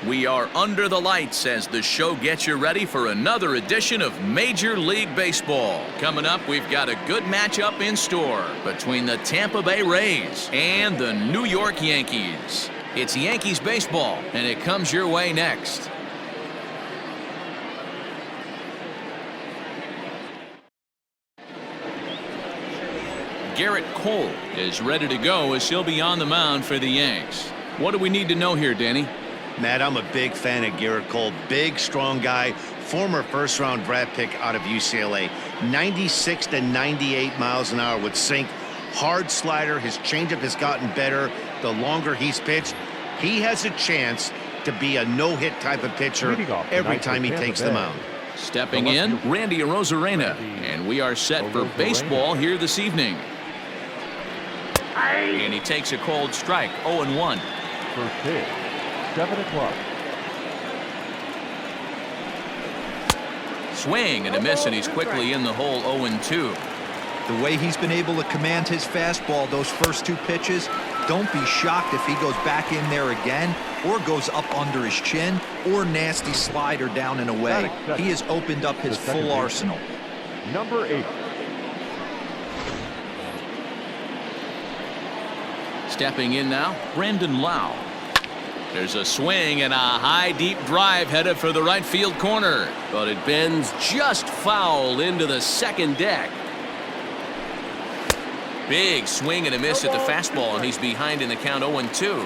We are under the lights as the show gets you ready for another edition of Major League Baseball. Coming up, we've got a good matchup in store between the Tampa Bay Rays and the New York Yankees. It's Yankees baseball, and it comes your way next. Garrett Cole is ready to go as he'll be on the mound for the Yanks. What do we need to know here, Danny? Matt, I'm a big fan of Garrett Cole. Big, strong guy. Former first-round draft pick out of UCLA. 96 to 98 miles an hour with sink. Hard slider. His changeup has gotten better the longer he's pitched. He has a chance to be a no-hit type of pitcher every time he takes the mound. Stepping in, Randy Arozarena. And we are set for baseball here this evening. And he takes a cold strike, 0-1. First pitch, 7 o'clock. Swing and a miss, and he's quickly in the hole, 0-2. The way he's been able to command his fastball those first two pitches, don't be shocked if he goes back in there again or goes up under his chin or nasty slider down and away. He has opened up his full arsenal. Number 8. Stepping in now, Brandon Lau. There's a swing and a high deep drive headed for the right field corner, but it bends just foul into the second deck. Big swing and a miss at the fastball, and he's behind in the count, 0-2.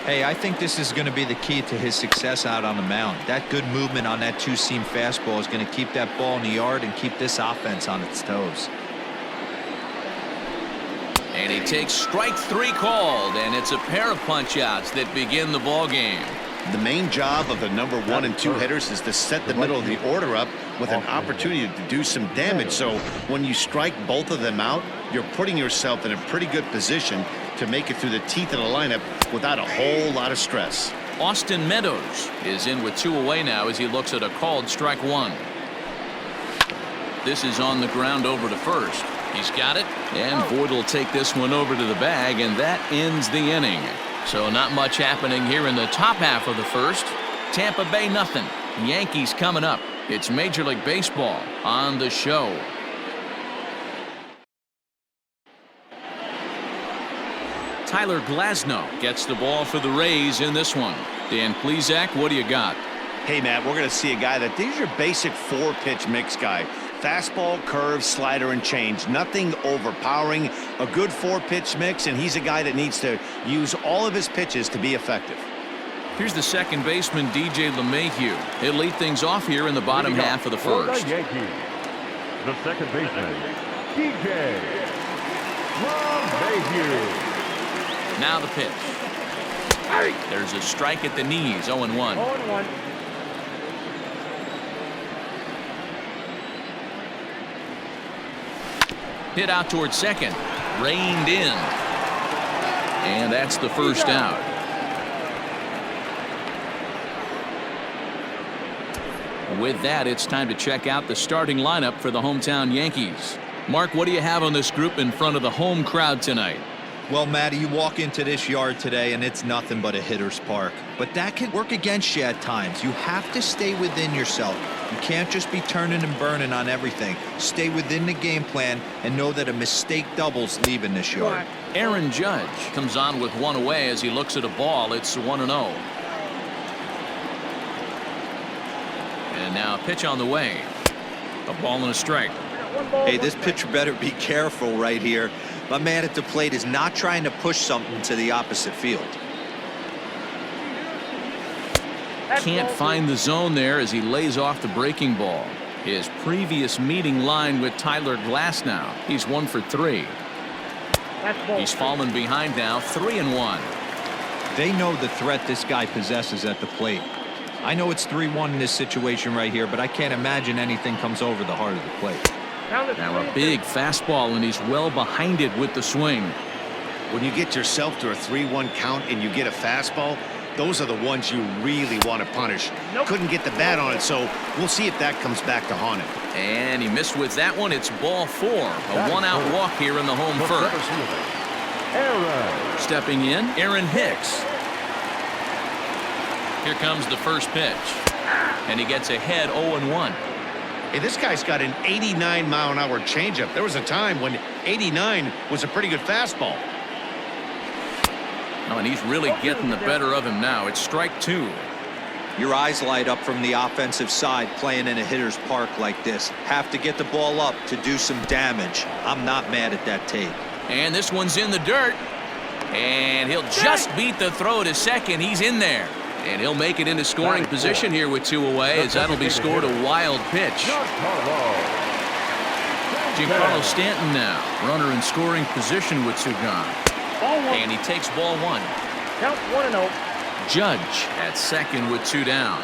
Hey, I think this is going to be the key to his success out on the mound. That good movement on that two-seam fastball is going to keep that ball in the yard and keep this offense on its toes. And he takes strike 3 called, and it's a pair of punch-outs that begin the ball game. The main job of the number 1 and 2 hitters is to set the middle of the order up with an opportunity to do some damage. So when you strike both of them out, you're putting yourself in a pretty good position to make it through the teeth of the lineup without a whole lot of stress. Austin Meadows is in with 2 away now as he looks at a called strike 1. This is on the ground over to first. He's got it, and Voit will take this one over to the bag, and that ends the inning. So not much happening here in the top half of the first. Tampa Bay nothing. Yankees coming up. It's Major League Baseball on the show. Tyler Glasnow gets the ball for the Rays in this one. Dan Plesac, what do you got? Hey, Matt, we're going to see a guy that these are basic 4-pitch mix guy. Fastball, curve, slider, and change. Nothing overpowering. A good 4-pitch mix, and he's a guy that needs to use all of his pitches to be effective. Here's the second baseman, DJ LeMahieu. He'll lead things off here in the bottom half of the first. The Yankees, the second baseman, DJ LeMahieu. Now the pitch. There's a strike at the knees, 0-1. 0-1. Hit out towards second. Reined in. And that's the first out. With that, it's time to check out the starting lineup for the hometown Yankees. Mark, what do you have on this group in front of the home crowd tonight? Well, Matty, you walk into this yard today and it's nothing but a hitter's park. But that can work against you at times. You have to stay within yourself. You can't just be turning and burning on everything. Stay within the game plan and know that a mistake doubles leaving this yard. Aaron Judge comes on with 1 away as he looks at a ball. It's 1-0. And now a pitch on the way. A ball and a strike. Hey, this pitcher better be careful right here. My man at the plate is not trying to push something to the opposite field. Can't find the zone there as he lays off the breaking ball. His previous meeting line with Tyler Glasnow. He's 1 for 3. He's fallen behind now, 3-1. They know the threat this guy possesses at the plate. I know it's 3-1 in this situation right here, but I can't imagine anything comes over the heart of the plate. Now a big fastball, and he's well behind it with the swing. When you get yourself to a 3-1 count and you get a fastball, those are the ones you really want to punish. Couldn't get the bat on it, so we'll see if that comes back to haunt him. And he missed with that one. It's ball 4. A 1-out walk here in the home first. Stepping in, Aaron Hicks. Here comes the first pitch. And he gets ahead 0-1. Hey, this guy's got an 89-mile-an-hour changeup. There was a time when 89 was a pretty good fastball. Oh, and he's really getting the better of him now. It's strike 2. Your eyes light up from the offensive side playing in a hitter's park like this. Have to get the ball up to do some damage. I'm not mad at that tape. And this one's in the dirt. And he'll just beat the throw to second. He's in there. And he'll make it into scoring position here with 2 away, as that'll be scored a wild pitch. Giancarlo Stanton now, runner in scoring position with 2 gone. And he takes ball 1. Count 1-0. Judge at second with 2 down.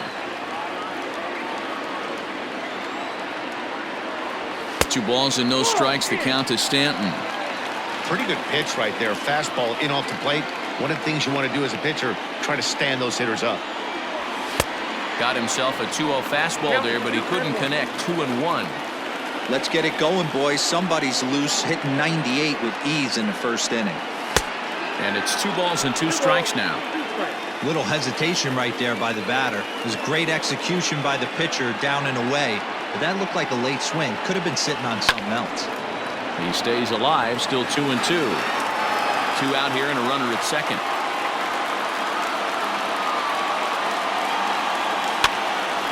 2 balls and no strikes. The count to Stanton. Pretty good pitch right there. Fastball in off the plate. One of the things you want to do as a pitcher, try to stand those hitters up. Got himself a 2-0 fastball there, but he couldn't connect. 2-1. Let's get it going, boys. Somebody's loose, hitting 98 with ease in the first inning. And it's 2 balls and 2 strikes now. Little hesitation right there by the batter. It was great execution by the pitcher down and away, but that looked like a late swing. Could have been sitting on something else. He stays alive, still 2-2. 2 out here and a runner at second.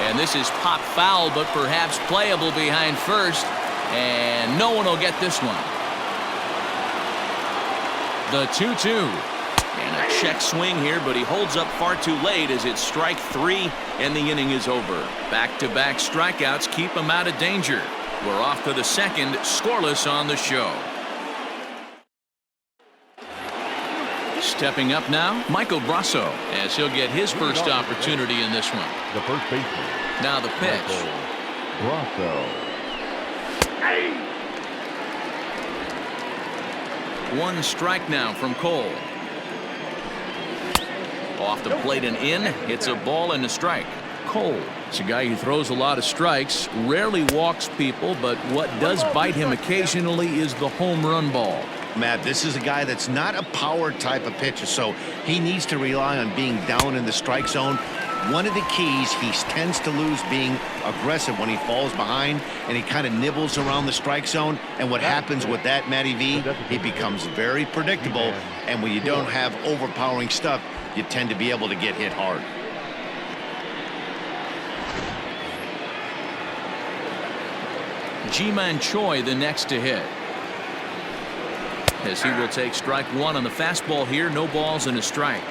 And this is pop foul, but perhaps playable behind first. And no one will get this one. The 2-2. And a check swing here, but he holds up far too late as it's strike 3 and the inning is over. Back-to-back strikeouts keep him out of danger. We're off to the second, scoreless on the show. Stepping up now, Michael Brasso, as he'll get his first opportunity in this one. The first baseman. Now the pitch. Brasso. 1 strike now from Cole. Off the plate and in. It's a ball and a strike. Cole, it's a guy who throws a lot of strikes, rarely walks people, but what does bite him occasionally is the home run ball. Matt, this is a guy that's not a power type of pitcher, so he needs to rely on being down in the strike zone. One of the keys, he tends to lose being aggressive when he falls behind, and he kind of nibbles around the strike zone. And what happens with that, Matty V, he becomes very predictable, and when you don't have overpowering stuff, you tend to be able to get hit hard. Ji-Man Choi the next to hit. As he will take strike 1 on the fastball here. No balls and a strike.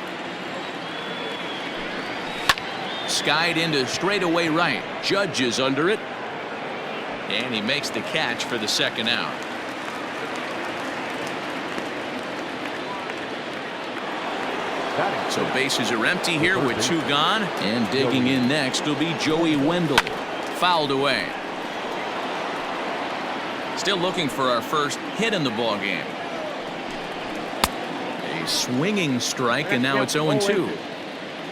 Skied into straightaway right. Judge is under it. And he makes the catch for the second out. So bases are empty here with 2 gone. And digging in next will be Joey Wendell. Fouled away. Still looking for our first hit in the ball game. A swinging strike, and now it's 0-2.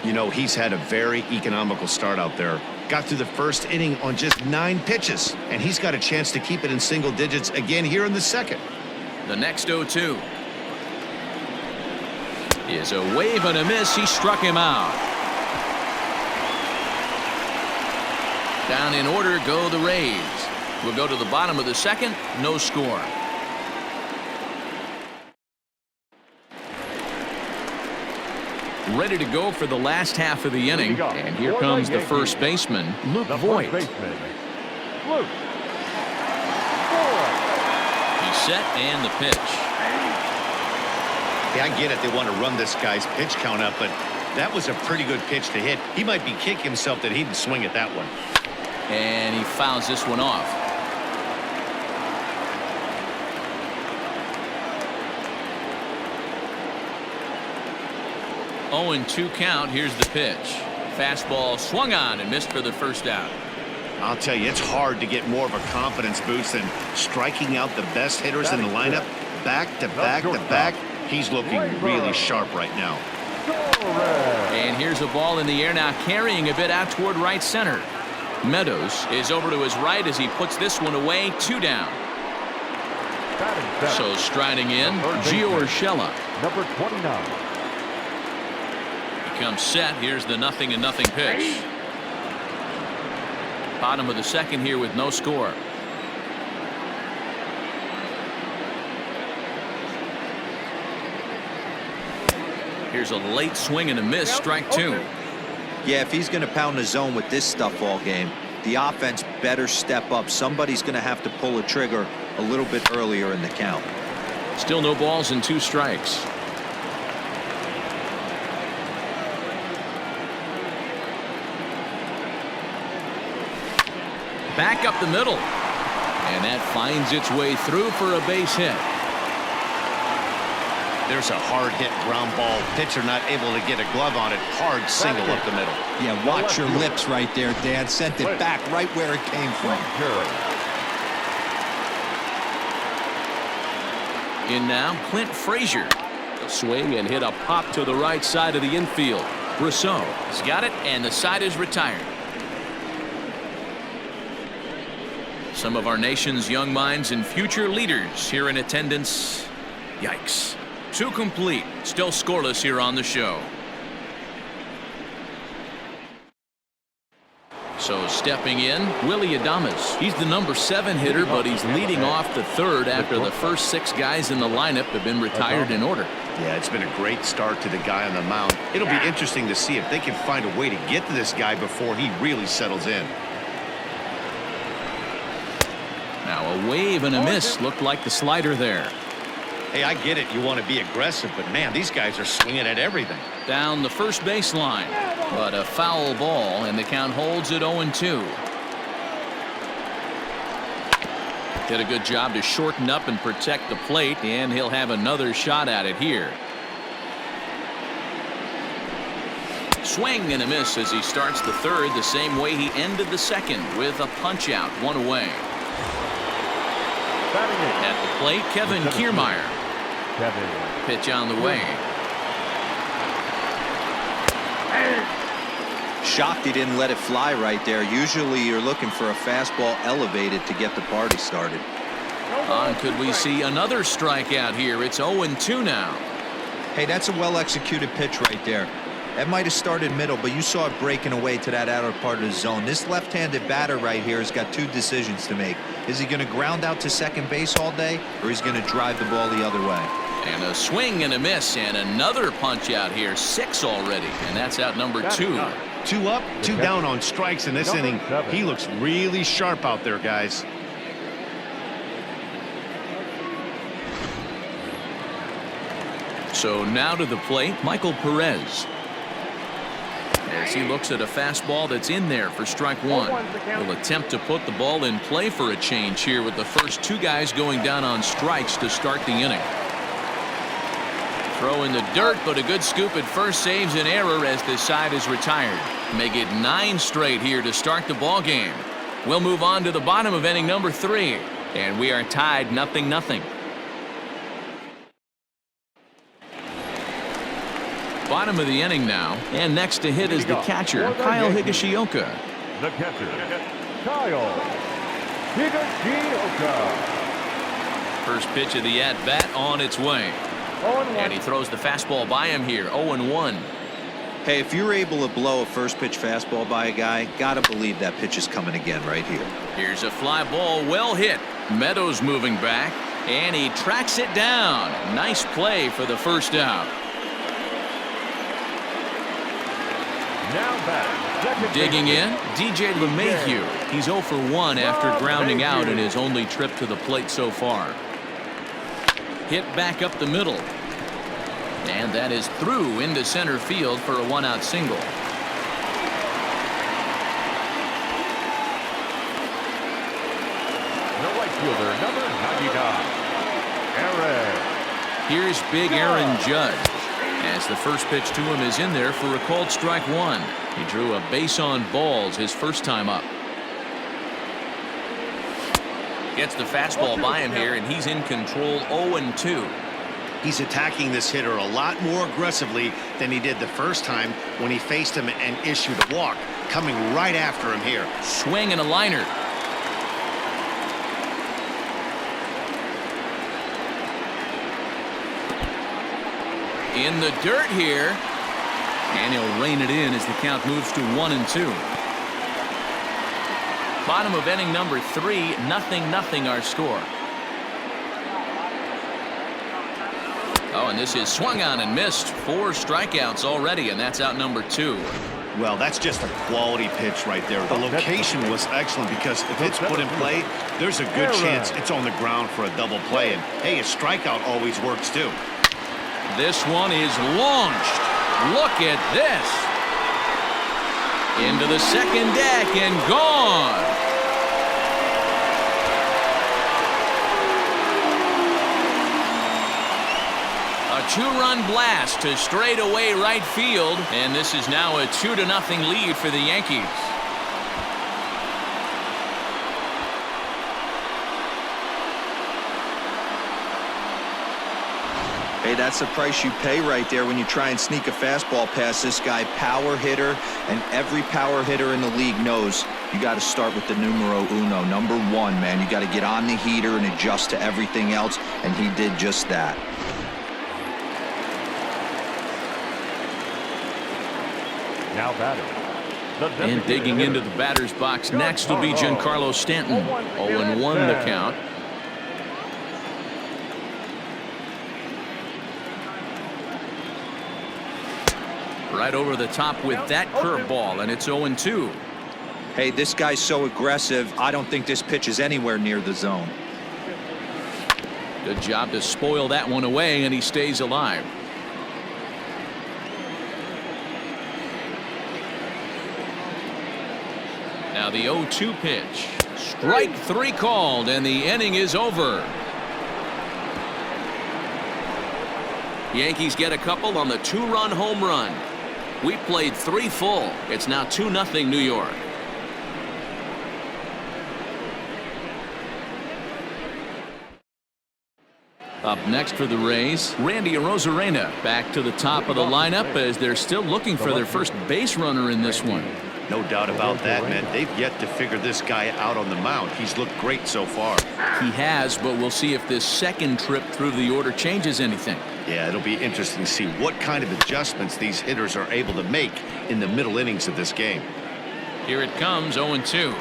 You know, he's had a very economical start out there. Got through the first inning on just 9 pitches, and he's got a chance to keep it in single digits again here in the second. The next 0-2 is a wave and a miss. He struck him out. Down in order go the Rays. We'll go to the bottom of the second. No score. Ready to go for the last half of the inning. And here comes the first baseman, Luke Voigt. He's set and the pitch. Yeah, I get it. They want to run this guy's pitch count up, but that was a pretty good pitch to hit. He might be kicking himself that he didn't swing at that one. And he fouls this one off. 0-2 count. Here's the pitch. Fastball swung on and missed for the first out. I'll tell you, it's hard to get more of a confidence boost than striking out the best hitters in the lineup. Back to back to back. He's looking really sharp right now. And here's a ball in the air now, carrying a bit out toward right center. Meadows is over to his right as he puts this one away. 2 down. So striding in, Gio Urshela. Number 29. comes set. Here's the 0-0 pitch. Bottom of the second here with no score. Here's a late swing and a miss. Strike two. Yeah, if he's going to pound the zone with this stuff all game, the offense better step up. Somebody's going to have to pull a trigger a little bit earlier in the count. Still no balls and 2 strikes. Back up the middle. And that finds its way through for a base hit. There's a hard hit ground ball. Pitcher not able to get a glove on it. Hard single up the middle. Yeah, watch your lips right there, Dan. Sent it back right where it came from. In now, Clint Frazier. A swing and hit a pop to the right side of the infield. Rousseau has got it, and the side is retired. Some of our nation's young minds and future leaders here in attendance. Yikes. 2 complete. Still scoreless here on the show. So stepping in, Willie Adames. He's the number 7 hitter, but he's leading off the third after the first 6 guys in the lineup have been retired in order. Yeah, it's been a great start to the guy on the mound. It'll be interesting to see if they can find a way to get to this guy before he really settles in. Now a wave and a miss. Looked like the slider there. Hey, I get it. You want to be aggressive, but man, these guys are swinging at everything. Down the first baseline, but a foul ball, and the count holds at 0-2. Did a good job to shorten up and protect the plate, and he'll have another shot at it here. Swing and a miss as he starts the third the same way he ended the second, with a punch out, 1 away. At the plate, Kevin Kiermaier. Pitch on the way. Shocked he didn't let it fly right there. Usually you're looking for a fastball elevated to get the party started. Could we see another strikeout here? It's 0-2 now. Hey, that's a well-executed pitch right there. That might have started middle, but you saw it breaking away to that outer part of the zone. This left-handed batter right here has got 2 decisions to make. Is he going to ground out to second base all day, or is he going to drive the ball the other way? And a swing and a miss, and another punch out here. 6 already, and that's out number 2. 2 up, 2 down on strikes in this inning. He looks really sharp out there, guys. So now to the plate, Michael Perez. As he looks at a fastball that's in there for strike 1. He'll attempt to put the ball in play for a change here with the first 2 guys going down on strikes to start the inning. Throw in the dirt, but a good scoop at first saves an error as this side is retired. Make it 9 straight here to start the ball game. We'll move on to the bottom of inning number 3, and we are tied 0-0. Bottom of the inning now, and next to hit is the catcher, Kyle Higashioka. The catcher, Kyle Higashioka. First pitch of the at-bat on its way. And he throws the fastball by him here, 0-1. Hey, if you're able to blow a first pitch fastball by a guy, gotta believe that pitch is coming again right here. Here's a fly ball, well hit. Meadows moving back, and he tracks it down. Nice play for the first out. Now back. Digging in, DJ LeMahieu. He's 0 for 1 after grounding out in his only trip to the plate so far. Hit back up the middle. And that is through into center field for a 1-out single. The right fielder, number 99, Aaron. Here's big Aaron Judge. As the first pitch to him is in there for a called strike 1. He drew a base on balls his first time up. Gets the fastball by him here, and he's in control, 0-2. He's attacking this hitter a lot more aggressively than he did the first time when he faced him and issued a walk. Coming right after him here. Swing and a liner. In the dirt here. And he'll rein it in as the count moves to 1-2. Bottom of inning number 3, 0-0 our score. Oh, and this is swung on and missed. 4 strikeouts already, and that's out number 2. Well, that's just a quality pitch right there. The location was excellent because if it's put in play, there's a good chance it's on the ground for a double play. And, hey, a strikeout always works, too. This one is launched. Look at this. Into the second deck and gone. A 2-run blast to straightaway right field, and this is now a 2-0 lead for the Yankees. Hey, that's the price you pay right there when you try and sneak a fastball past this guy. Power hitter, and every power hitter in the league knows you got to start with the numero uno, number 1, man. You got to get on the heater and adjust to everything else, and he did just that. Now batting. And digging into the batter's box next will be Giancarlo Stanton. 0-1 the count. Right over the top with that curveball, and it's 0-2. Hey, this guy's so aggressive. I don't think this pitch is anywhere near the zone. Good job to spoil that one away, and he stays alive. Now the 0-2 pitch. Strike 3 called, and the inning is over. Yankees get a couple on the 2-run home run. We played 3 full. It's now 2-0 New York. Up next for the Rays, Randy Arozarena back to the top of the lineup as they're still looking for their first base runner in this one. No doubt about that, man. They've yet to figure this guy out on the mound. He's looked great so far. He has, but we'll see if this second trip through the order changes anything. Yeah, it'll be interesting to see what kind of adjustments these hitters are able to make in the middle innings of this game. Here it comes, 0-2.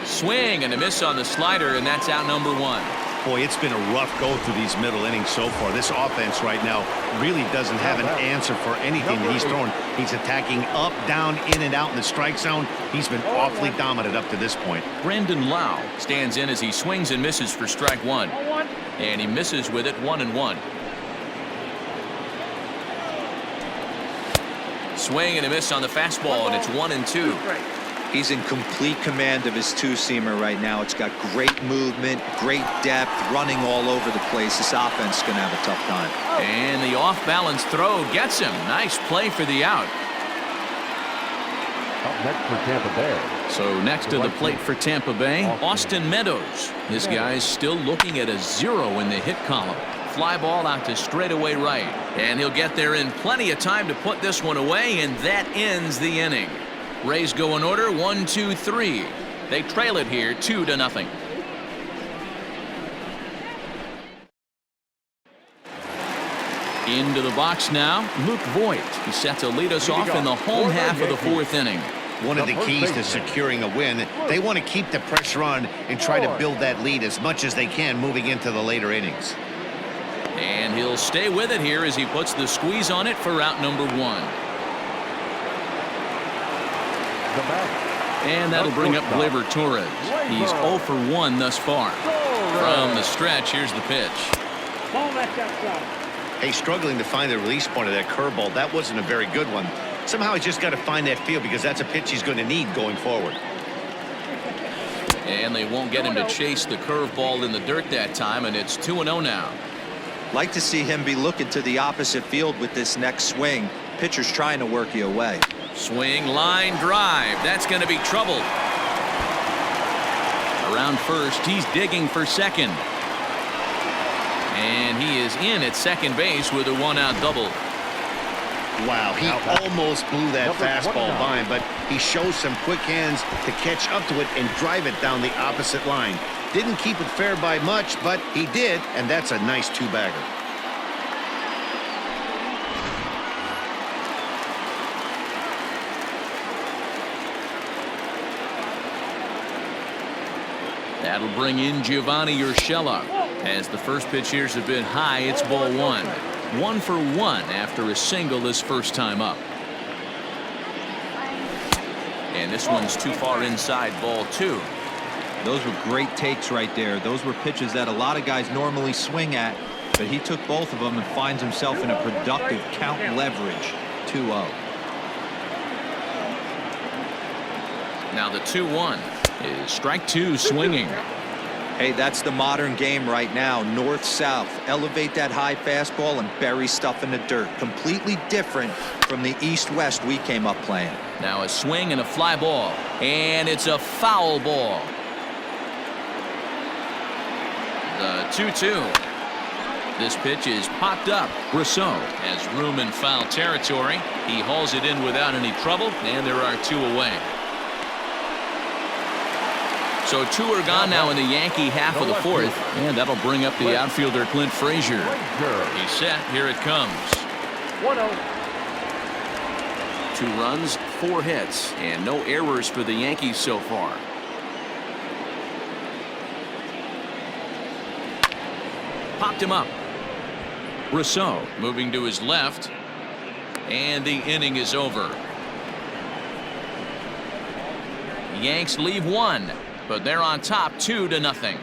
Swing and a miss on the slider, and that's out number 1. Boy, it's been a rough go through these middle innings so far. This offense right now really doesn't have an answer for anything that he's throwing. He's attacking up, down, in and out in the strike zone. He's been awfully dominant up to this point. Brandon Lau stands in as he swings and misses for strike 1. And he misses with it, 1-1. Swing and a miss on the fastball, and it's 1-2. He's in complete command of his 2-seamer right now. It's got great movement, great depth, running all over the place. This offense is going to have a tough time. And the off-balance throw gets him. Nice play for the out. Up next for Tampa Bay. So next to the plate for Tampa Bay, Austin Meadows. This guy's still looking at a 0 in the hit column. Fly ball out to straightaway right. And he'll get there in plenty of time to put this one away, and that ends the inning. Rays go in order, 1, 2, 3. They trail it here, 2-0. Into the box now, Luke Voigt. He's set to lead us off in the home half of the 4th inning. One of the keys to securing a win, they want to keep the pressure on and try to build that lead as much as they can moving into the later innings. And he'll stay with it here as he puts the squeeze on it for out number 1. And that'll bring up Gleyber Torres. He's 0 for 1 thus far. From the stretch, here's the pitch. Hey, struggling to find the release point of that curveball. That wasn't a very good one. Somehow he's just got to find that feel because that's a pitch he's going to need going forward. And they won't get him to chase the curveball in the dirt that time, and it's 2-0 now. Like to see him be looking to the opposite field with this next swing. Pitcher's trying to work you away. Swing, line drive. That's going to be trouble. Around first, he's digging for second. And he is in at second base with a 1-out double. Wow, he almost blew that fastball by him, but he shows some quick hands to catch up to it and drive it down the opposite line. Didn't keep it fair by much, but he did, and that's a nice 2-bagger. That'll bring in Giovanni Urshela. As the first pitch here has been high, it's ball one. 1 for 1 after a single his first time up. And this one's too far inside, ball 2. Those were great takes right there. Those were pitches that a lot of guys normally swing at, but he took both of them and finds himself in a productive count leverage. 2-0. Now the 2-1 is strike 2 swinging. Hey, that's the modern game right now. North-south. Elevate that high fastball and bury stuff in the dirt. Completely different from the east-west we came up playing. Now a swing and a fly ball. And it's a foul ball. The 2-2. This pitch is popped up. Rousseau has room in foul territory. He hauls it in without any trouble, and there are 2 away. So 2 are gone now in the Yankee half of the 4th, and that'll bring up the outfielder Clint Frazier. He's set. Here it comes. 1-0. 2 runs, 4 hits, and no errors for the Yankees so far. Popped him up. Rousseau moving to his left, and the inning is over. Yanks leave 1, but they're on top 2-0.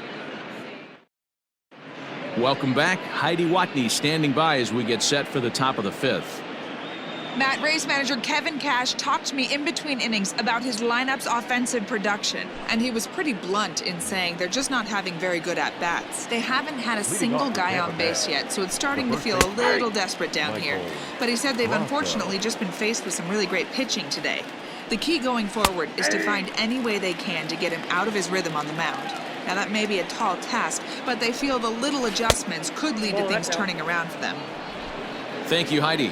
Welcome back. Heidi Watney standing by as we get set for the top of the 5th. Matt, Rays manager Kevin Cash talked to me in between innings about his lineup's offensive production, and he was pretty blunt in saying they're just not having very good at-bats. They haven't had a single guy on base yet, so it's starting to feel a little desperate down here. But he said they've unfortunately just been faced with some really great pitching today. The key going forward is to find any way they can to get him out of his rhythm on the mound. Now that may be a tall task, but they feel the little adjustments could lead to things turning around for them. Thank you, Heidi.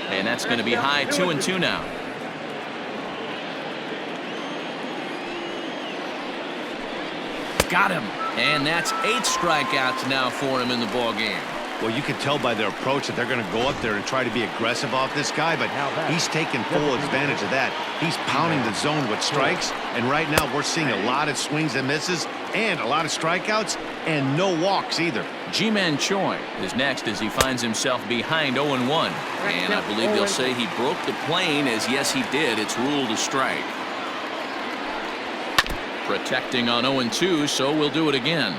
And that's going to be high. 2-2 now. Got him. And that's 8 strikeouts now for him in the ball game. Well, you can tell by their approach that they're going to go up there and try to be aggressive off this guy, but he's taking full advantage of that. He's pounding the zone with strikes, and right now we're seeing a lot of swings and misses and a lot of strikeouts and no walks either. Ji-Man Choi is next as he finds himself behind 0-1. And I believe they'll say he broke the plane, as yes he did. It's ruled a strike. Protecting on 0-2, so we'll do it again.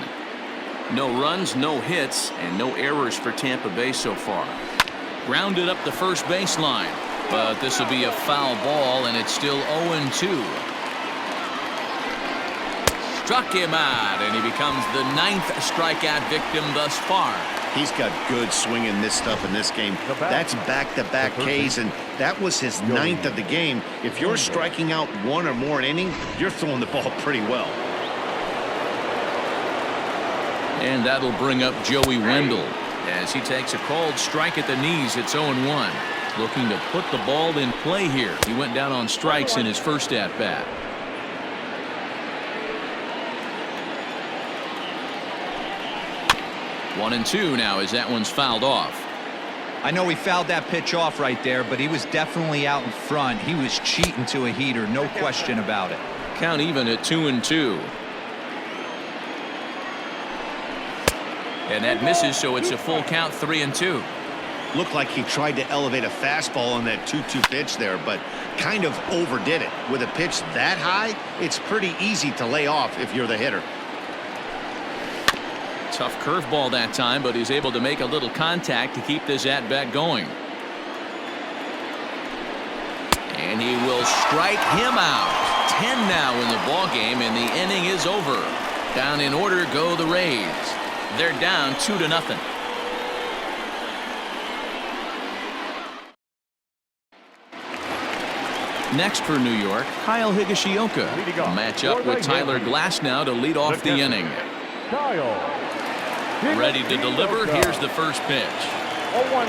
No runs, no hits, and no errors for Tampa Bay so far. Grounded up the first baseline, but this will be a foul ball, and it's still 0-2. Struck him out, and he becomes the 9th strikeout victim thus far. He's got good swing and miss stuff in this game. That's back-to-back Ks, and that was his 9th of the game. If you're striking out 1 or more an inning, you're throwing the ball pretty well. And that'll bring up Joey Wendell as he takes a called strike at the knees. It's 0-1. Looking to put the ball in play here. He went down on strikes in his first at-bat. One and 2 now as that one's fouled off. I know he fouled that pitch off right there, but he was definitely out in front. He was cheating to a heater, no question about it. Count even at 2-2. And that misses, so it's a full count, 3-2. Looked like he tried to elevate a fastball on that 2-2 pitch there, but kind of overdid it. With a pitch that high, it's pretty easy to lay off if you're the hitter. Tough curveball that time, but he's able to make a little contact to keep this at-bat going. And he will strike him out. 10 now in the ball game, and the inning is over. Down in order go the Rays. They're down 2-0. Next for New York, Kyle Higashioka. Match up with Tyler Glasnow to lead off the inning. Ready to deliver. Here's the first pitch.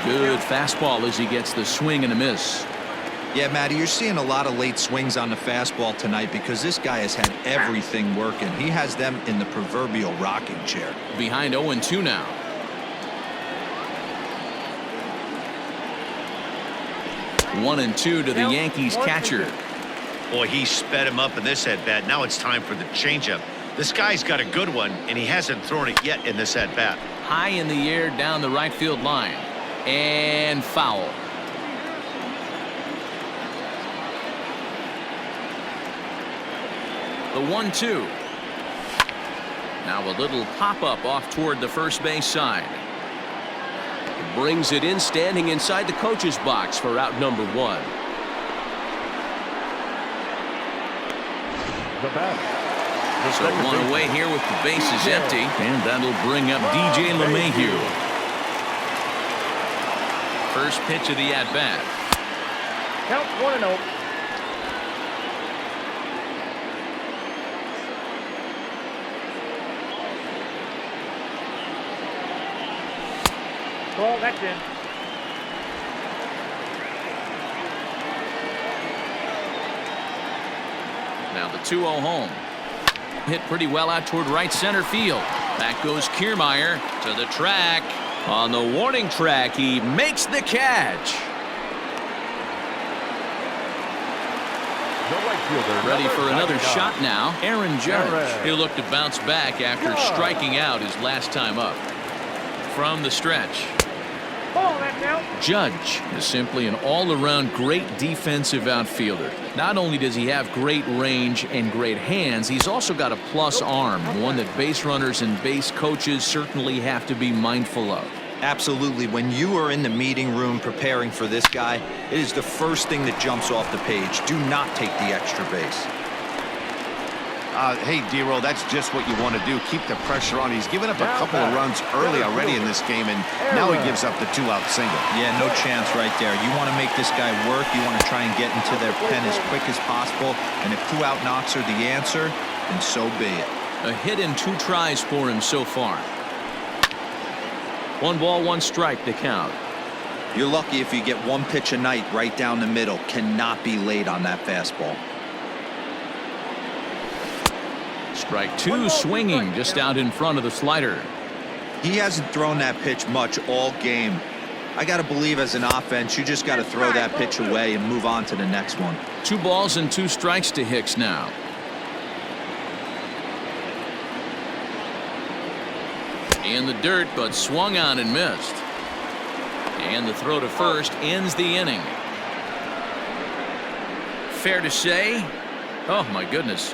Good fastball as he gets the swing and a miss. Yeah, Matty, you're seeing a lot of late swings on the fastball tonight because this guy has had everything working. He has them in the proverbial rocking chair. Behind 0-2 now. One and 2 to the Yankees catcher. Boy, he sped him up in this at-bat. Now it's time for the changeup. This guy's got a good one, and he hasn't thrown it yet in this at-bat. High in the air down the right field line. And foul. The 1-2. Now a little pop-up off toward the first base side. Brings it in, standing inside the coach's box for out number 1. The bat. So one away here with the bases empty, and that'll bring up DJ LeMahieu. First pitch of the at-bat. Count 1-0. Ball, that's in. Now the 2-0 home. Hit pretty well out toward right center field. Back goes Kiermaier to the track. On the warning track, he makes the catch. The right fielder. Ready for another 99. shot now. Aaron Judge. Aaron. He'll look to bounce back after striking out his last time up. From the stretch. Ball, that's out. Judge is simply an all-around great defensive outfielder. Not only does he have great range and great hands, he's also got a plus arm, one that base runners and base coaches certainly have to be mindful of. Absolutely. When you are in the meeting room preparing for this guy, it is the first thing that jumps off the page. Do not take the extra base. Hey, D-Roll, that's just what you want to do. Keep the pressure on. He's given up a couple of runs early already in this game, and now he gives up the 2-out single. Yeah, no chance right there. You want to make this guy work. You want to try and get into their pen as quick as possible. And if 2-out knocks are the answer, then so be it. A hit and 2 tries for him so far. 1 ball, 1 strike to count. You're lucky if you get 1 pitch a night right down the middle. Cannot be late on that fastball. Strike 2 swinging just out in front of the slider. He hasn't thrown that pitch much all game. I got to believe as an offense, you just got to throw that pitch away and move on to the next one. 2 balls and 2 strikes to Hicks now. In the dirt, but swung on and missed. And the throw to first ends the inning. Fair to say, oh my goodness,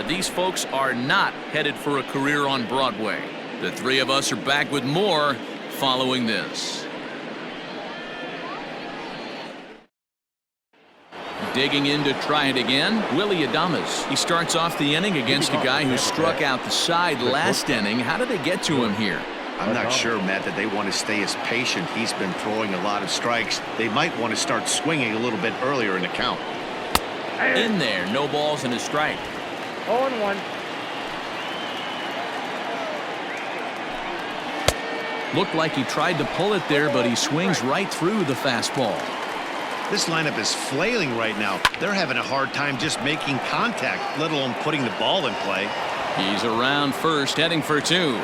these folks are not headed for a career on Broadway. The 3 of us are back with more following this. Digging in to try it again, Willie Adames. He starts off the inning against a guy who struck out the side last inning. How did they get to him here? I'm not sure, Matt, that they want to stay as patient. He's been throwing a lot of strikes. They might want to start swinging a little bit earlier in the count. In there, no balls and a strike. 0-1. Looked like he tried to pull it there, but he swings right through the fastball. This lineup is flailing right now. They're having a hard time just making contact, let alone putting the ball in play. He's around first, heading for 2.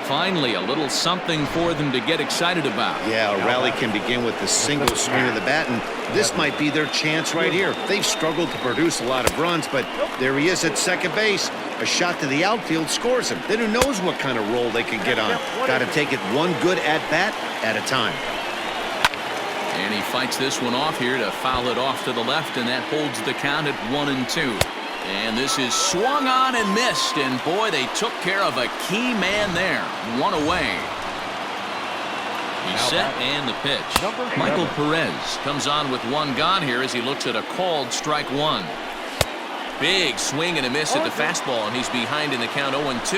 Finally, a little something for them to get excited about. Yeah, a rally can begin with the single swing of the bat, and this might be their chance right here. They've struggled to produce a lot of runs, but there he is at second base. A shot to the outfield scores him. Then who knows what kind of roll they can get on. Got to take it one good at-bat at a time. And he fights this one off here to foul it off to the left, and that holds the count at 1-2. And this is swung on and missed, and boy, they took care of a key man there. 1 away. He's set and the pitch. Michael Perez comes on with 1 gone here as he looks at a called strike 1. Big swing and a miss at the fastball, and he's behind in the count 0-2.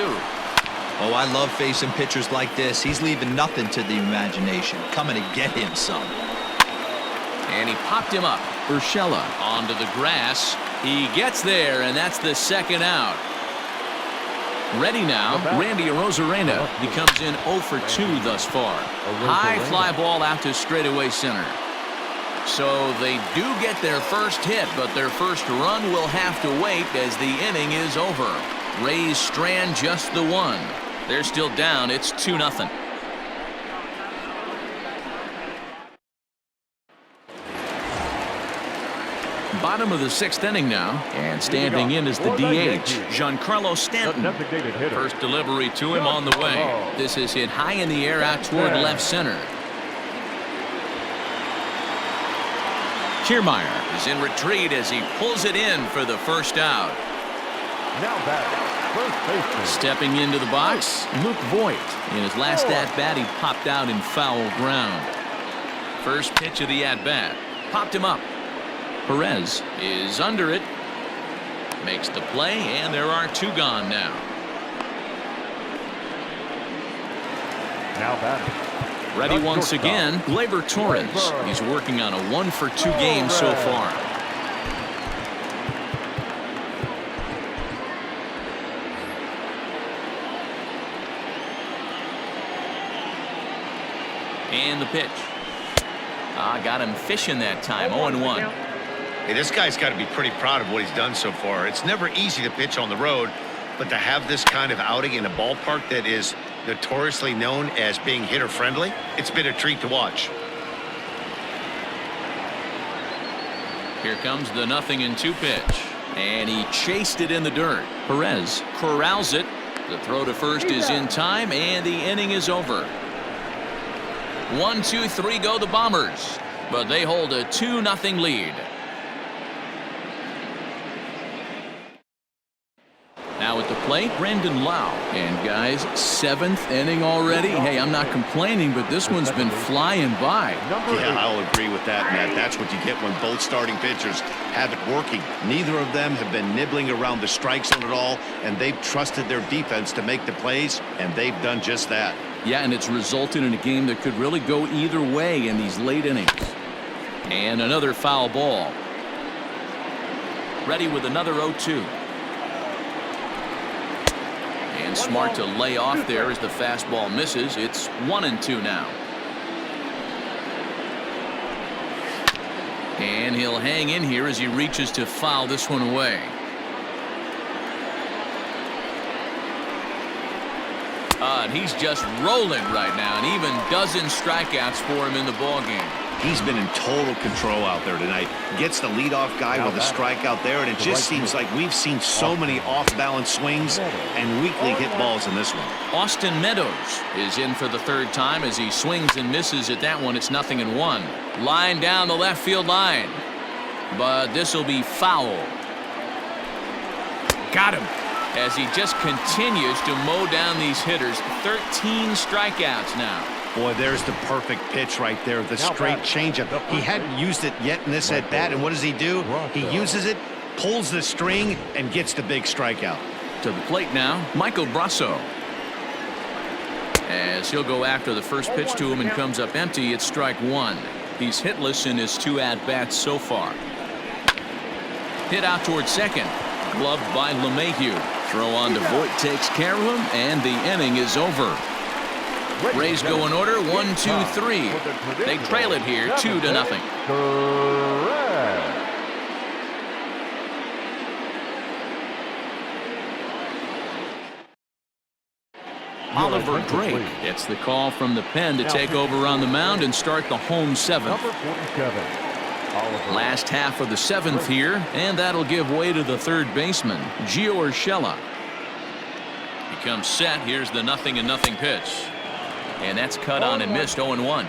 Oh, I love facing pitchers like this. He's leaving nothing to the imagination. Coming to get him some. And he popped him up. Urshela onto the grass. He gets there, and that's the 2nd out. Ready now, Randy Arozarena. He comes in 0 for 2 thus far. High fly ball out to straightaway center. So they do get their first hit, but their first run will have to wait as the inning is over. Rays strand just the 1. They're still down. It's 2-0. Bottom of the 6th inning now, and standing in is the DH, Giancarlo Stanton. Designated hitter. First delivery to him on the way. This is hit high in the air out toward left center. Kiermaier is in retreat as he pulls it in for the first out. Now back, first baseman. Stepping into the box, Luke Voigt. In his last at-bat, he popped out in foul ground. First pitch of the at-bat. Popped him up. Perez is under it. Makes the play, and there are 2 gone now. Now back. Ready once again, Gleyber Torres. He's working on a 1-for-2 game so far. And the pitch. Got him fishing that time. 0-1. Hey, this guy's got to be pretty proud of what he's done so far. It's never easy to pitch on the road, but to have this kind of outing in a ballpark that is notoriously known as being hitter friendly, it's been a treat to watch. Here comes the 0-2 pitch, and he chased it in the dirt. Perez corrals it. The throw to first is in time, and the inning is over. 1, 2, 3 go the Bombers, but they hold a 2-0 lead. Now at the plate, Brandon Lau. And guys, 7th inning already. Hey, I'm not complaining, but this one's been flying by. Yeah, I'll agree with that, Matt. That's what you get when both starting pitchers have it working. Neither of them have been nibbling around the strike zone at all, and they've trusted their defense to make the plays, and they've done just that. Yeah, and it's resulted in a game that could really go either way in these late innings. And another foul ball. Ready with another 0-2. And smart to lay off there as the fastball misses. It's 1-2 now. And he'll hang in here as he reaches to foul this one away. And he's just rolling right now, and even dozen strikeouts for him in the ballgame. He's been in total control out there tonight. Gets the leadoff guy with a strikeout there, and it just seems like we've seen so many off-balance swings and weakly hit balls in this one. Austin Meadows is in for the 3rd time as he swings and misses at that one. It's 0-1. Line down the left field line, but this will be foul. Got him as he just continues to mow down these hitters. 13 strikeouts now. Boy, there's the perfect pitch right there, the straight changeup. He hadn't used it yet in this at-bat, and what does he do? He uses it, pulls the string, and gets the big strikeout. To the plate now, Michael Brasso. As he'll go after the first pitch to him and comes up empty, it's strike 1. He's hitless in his 2 at-bats so far. Hit out towards second. Gloved by LeMahieu. Throw on to Voigt takes care of him, and the inning is over. Rays go in order, 1, 2, 3. They trail it here, 2-0. Oliver Drake gets the call from the pen to take over on the mound and start the home 7th. Last half of the 7th here, and that'll give way to the 3rd baseman, Gio Urshela. He comes set. Here's the 0-0 pitch. And that's cut on and missed. 0-1.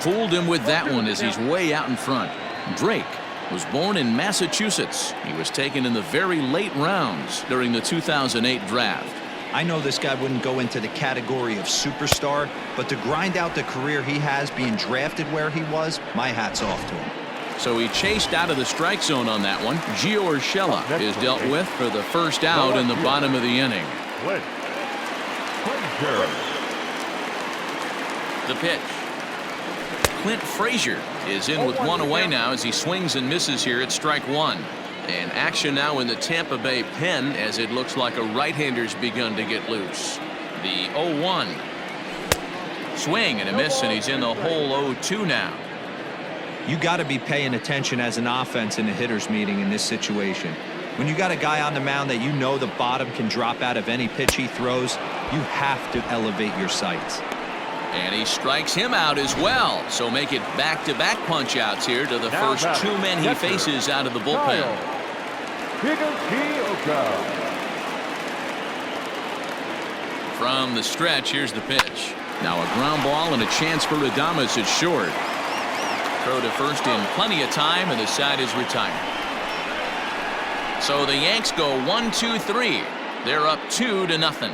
Fooled him with that one as he's way out in front. Drake was born in Massachusetts. He was taken in the very late rounds during the 2008 draft. I know this guy wouldn't go into the category of superstar, but to grind out the career he has being drafted where he was, my hat's off to him. So he chased out of the strike zone on that one. Gio Urshela is dealt with for the first out in the bottom of the inning. The pitch. Clint Frazier is in with 1 away now as he swings and misses here at strike 1. And action now in the Tampa Bay pen as it looks like a right-hander's begun to get loose. The 0-1. Swing and a miss, and he's in the hole 0-2 now. You got to be paying attention as an offense in a hitter's meeting in this situation. When you got a guy on the mound that you know the bottom can drop out of any pitch he throws, you have to elevate your sights. And he strikes him out as well. So make it back-to-back punch-outs here to the first two men he faces out of the bullpen. From the stretch, here's the pitch. Now a ground ball and a chance for Adames at short. Throw to first in plenty of time, and the side is retired. So the Yanks go 1-2-3. They're up 2-0.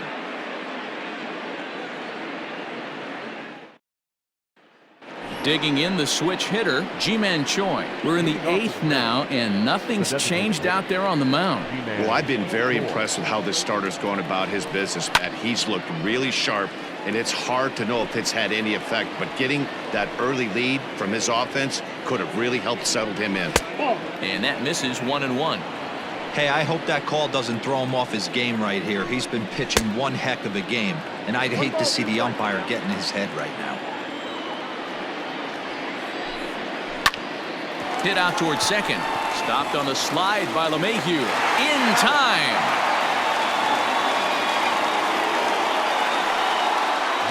Digging in the switch hitter, Ji-Man Choi. We're in the 8th now, and nothing's changed out there on the mound. Well, I've been very impressed with how this starter's going about his business, Matt. He's looked really sharp, and it's hard to know if it's had any effect, but getting that early lead from his offense could have really helped settle him in. And that misses 1-1. Hey, I hope that call doesn't throw him off his game right here. He's been pitching one heck of a game, and I'd hate to see the umpire get in his head right now. Hit out towards second. Stopped on a slide by LeMahieu. In time.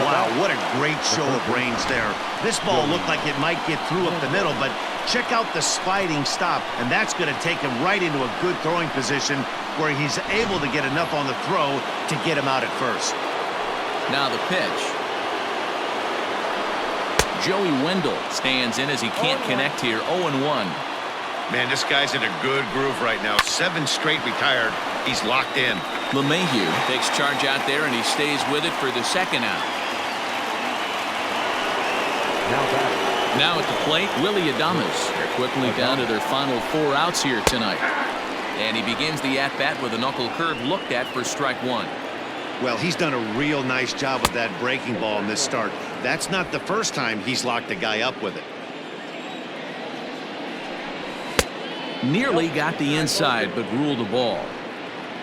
Wow, what a great show of range there. This ball looked like it might get through up the middle, but check out the sliding stop, and that's going to take him right into a good throwing position where he's able to get enough on the throw to get him out at first. Now the pitch. Joey Wendell stands in as he can't connect here. 0-1. Man, this guy's in a good groove right now. 7 straight retired. He's locked in. LeMahieu takes charge out there, and he stays with it for the second out. Now at the plate, Willie Adames. They're quickly down to their final 4 outs here tonight. And he begins the at-bat with a knuckle curve looked at for strike 1. Well, he's done a real nice job with that breaking ball in this start. That's not the first time he's locked a guy up with it. Nearly got the inside, but ruled the ball.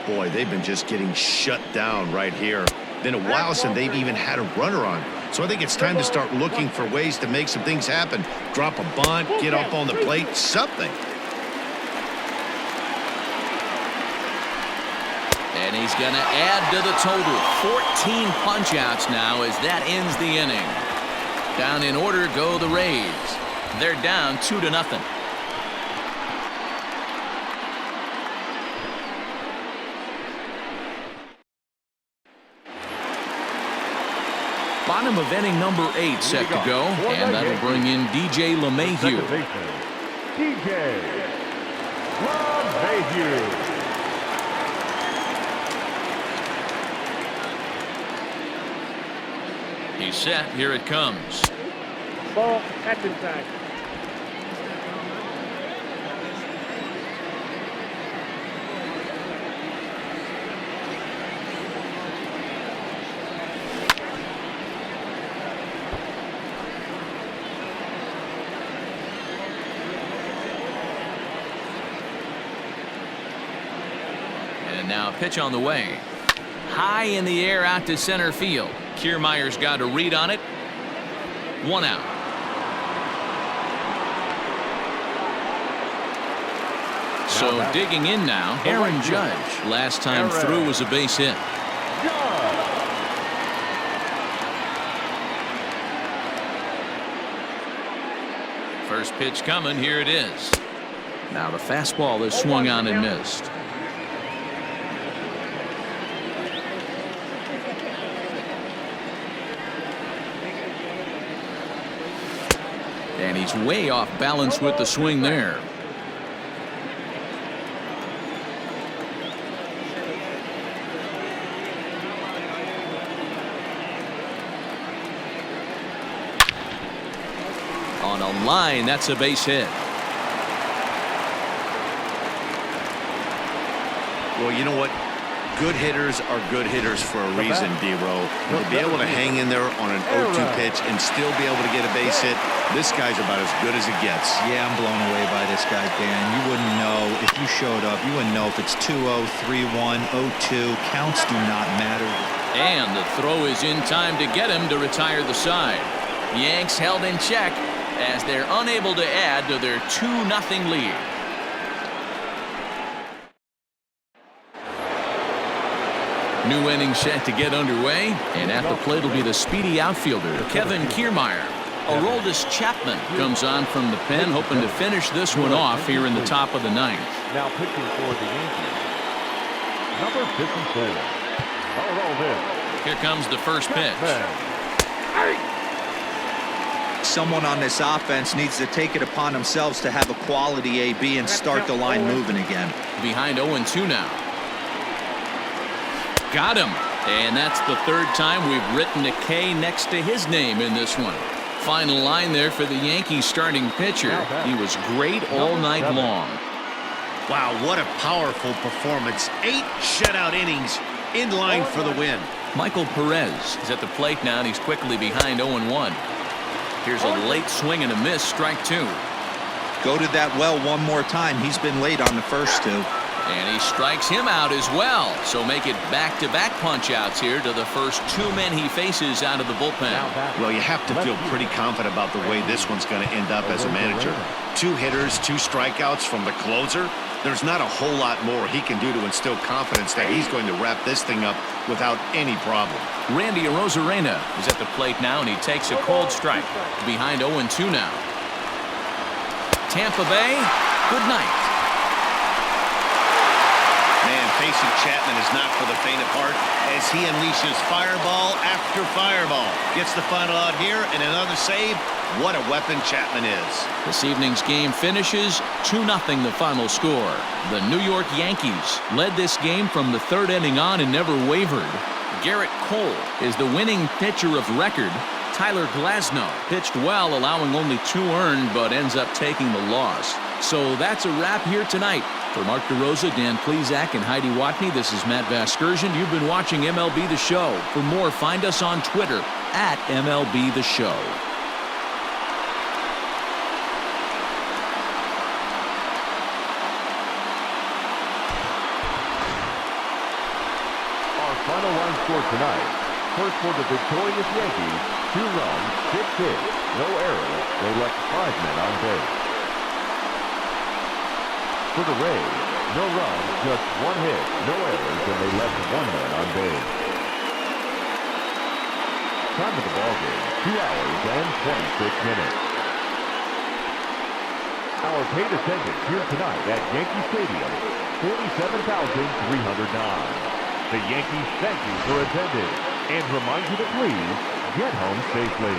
Boy, they've been just getting shut down right here. Been a while since they've even had a runner on. So I think it's time to start looking for ways to make some things happen. Drop a bunt, get up on the plate, something. And he's going to add to the total. 14 punch-outs now as that ends the inning. Down in order go the Rays. They're down 2-0. Bottom of inning number 8 set to go, and that'll bring in DJ LeMahieu. DJ LeMahieu. He's set. Here it comes. Ball at inside. And now a pitch on the way. High in the air out to center field. Kiermaier's got a read on it. 1 out. So digging in now, Aaron Judge. Last time through was a base hit. First pitch coming. Here it is. Now the fastball is swung on and missed. And he's way off balance with the swing there. On a line, that's a base hit. Well, you know what? Good hitters are good hitters for a reason, D-Row. To be able to hang in there on an 0-2 pitch and still be able to get a base hit, this guy's about as good as it gets. Yeah, I'm blown away by this guy, Dan. You wouldn't know if you showed up. You wouldn't know if it's 2-0, 3-1, 0-2. Counts do not matter. And the throw is in time to get him to retire the side. Yanks held in check as they're unable to add to their 2-0 lead. New inning set to get underway, and at the plate will be the speedy outfielder, Kevin Kiermaier. Aroldis Chapman comes on from the pen, hoping to finish this one off here in the top of the ninth. Now pitching for the Yankees, number 54. Aroldis. Here comes the first pitch. Someone on this offense needs to take it upon themselves to have a quality AB and start the line moving again. Behind 0-2 now. Got him. And that's the third time we've written a K next to his name in this one. Final line there for the Yankees starting pitcher. He was great all night long. Wow, what a powerful performance. 8 shutout innings in line for the win. Michael Perez is at the plate now, and he's quickly behind 0-1. Here's a late swing and a miss, strike 2. Go to that well one more time. He's been late on the first 2. And he strikes him out as well. So make it back-to-back punch-outs here to the first 2 men he faces out of the bullpen. Well, you have to feel pretty confident about the way this one's going to end up as a manager. 2 hitters, 2 strikeouts from the closer. There's not a whole lot more he can do to instill confidence that he's going to wrap this thing up without any problem. Randy Arozarena is at the plate now, and he takes a cold strike. Behind 0-2 now. Tampa Bay, good night. Man, facing Chapman is not for the faint of heart as he unleashes fireball after fireball. Gets the final out here and another save. What a weapon Chapman is. This evening's game finishes 2-0 the final score. The New York Yankees led this game from the 3rd inning on and never wavered. Garrett Cole is the winning pitcher of record. Tyler Glasnow pitched well, allowing only 2 earned, but ends up taking the loss. So that's a wrap here tonight. For Mark DeRosa, Dan Plesac, and Heidi Watney, this is Matt Vasgersian. You've been watching MLB The Show. For more, find us on Twitter at MLB The Show. Our final line score tonight. First for the victorious Yankees, 2 runs, 6 hits, no errors. They left 5 men on base. For the Rays, no runs, just 1 hit, no errors, and they left 1 man on base. Time of the ballgame, 2 hours and 26 minutes. Our paid attendance here tonight at Yankee Stadium, 47,309. The Yankees thank you for attending and remind you to please get home safely.